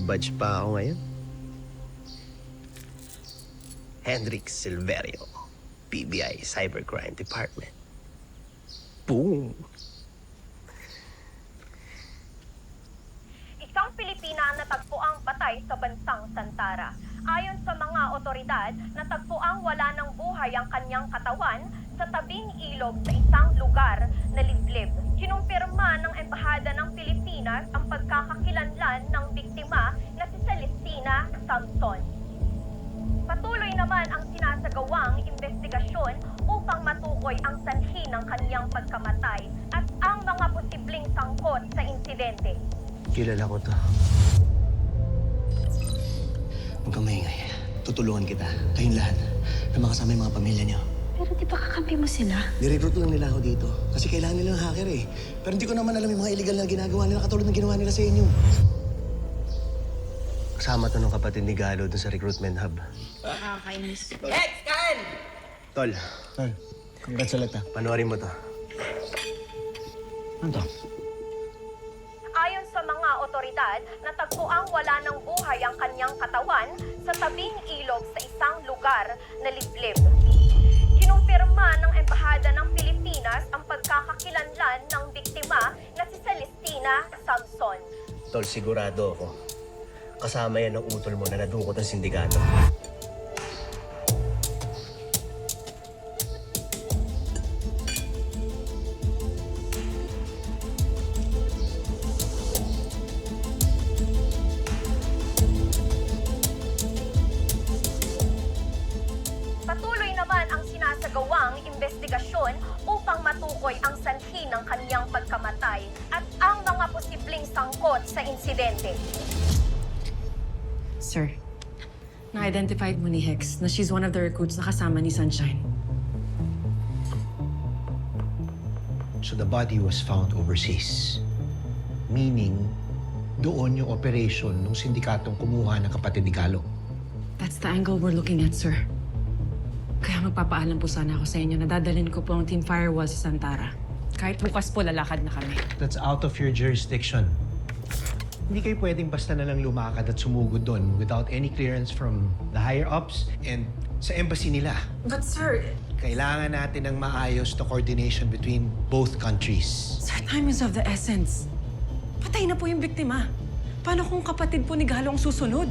badge pa ako ngayon. Hendrik Silverio, PBI Cybercrime Department. Boom! Isang Pilipina ang natagpuang patay sa bansang Santara. Ayon sa mga otoridad, natagpuang wala ng buhay ang kanyang katawan sa tabing ilog sa isang lugar na liblib. Kinumpirma ng Embahada ng Pilipinas ang pagkakakilanlan ng biktima na si Celestina Samson. Patuloy naman ang sinasagawang investigasyon upang matukoy ang sanhi ng kanyang pagkamatay at ang mga posibleng sangkot sa insidente. Kilala ko to. Huwag kang maingay. Tutulungan kita. Kayong lahat. Na makasama yung mga pamilya niyo. Pero di ba kakampi mo sila? Nirecruit lang nila ako dito. Kasi kailangan nila ng hacker eh. Pero hindi ko naman alam yung mga illegal na ginagawa nila katulad ng ginawa nila sa inyo. Kasama to ng kapatid ni Galo dun sa recruitment hub. Nakakainis. Hex, kain! Tol, Tol, congrats ulit ah. panoorin mo to. Ano to? Ayon sa mga otoridad, natagpuang wala ng buhay ang kanyang katawan sa tabing ilog sa isang lugar na liblib. Kinumpirma ng Embahada ng Pilipinas ang pagkakakilanlan ng biktima na si Celestina Samson. Tol, sigurado ako. Kasama yan ng utol mo na nadukot ang sindikato. Patuloy naman ang sinasagawang investigasyon upang matukoy ang sanhi ng kanyang pagkamatay at ang mga posibleng sangkot sa insidente. Sir, na-identified mo ni Hex na she's one of the recruits na kasama ni Sunshine. So the body was found overseas. Meaning, doon yung operation ng sindikatong kumuha ng kapatid ni Galo. That's the angle we're looking at, sir. Kaya magpapaalam po sana ako sa inyo na dadalhin ko po ang Team Firewall sa Santara. Kahit bukas po lalakad na kami. That's out of your jurisdiction. Hindi kayo pwedeng basta na lang lumakad at sumugod doon without any clearance from the higher-ups and sa embassy nila. But sir... Kailangan natin ng maayos na coordination between both countries. Sir, time is of the essence. Patay na po yung biktima. Paano kung kapatid po ni Galo ang susunod?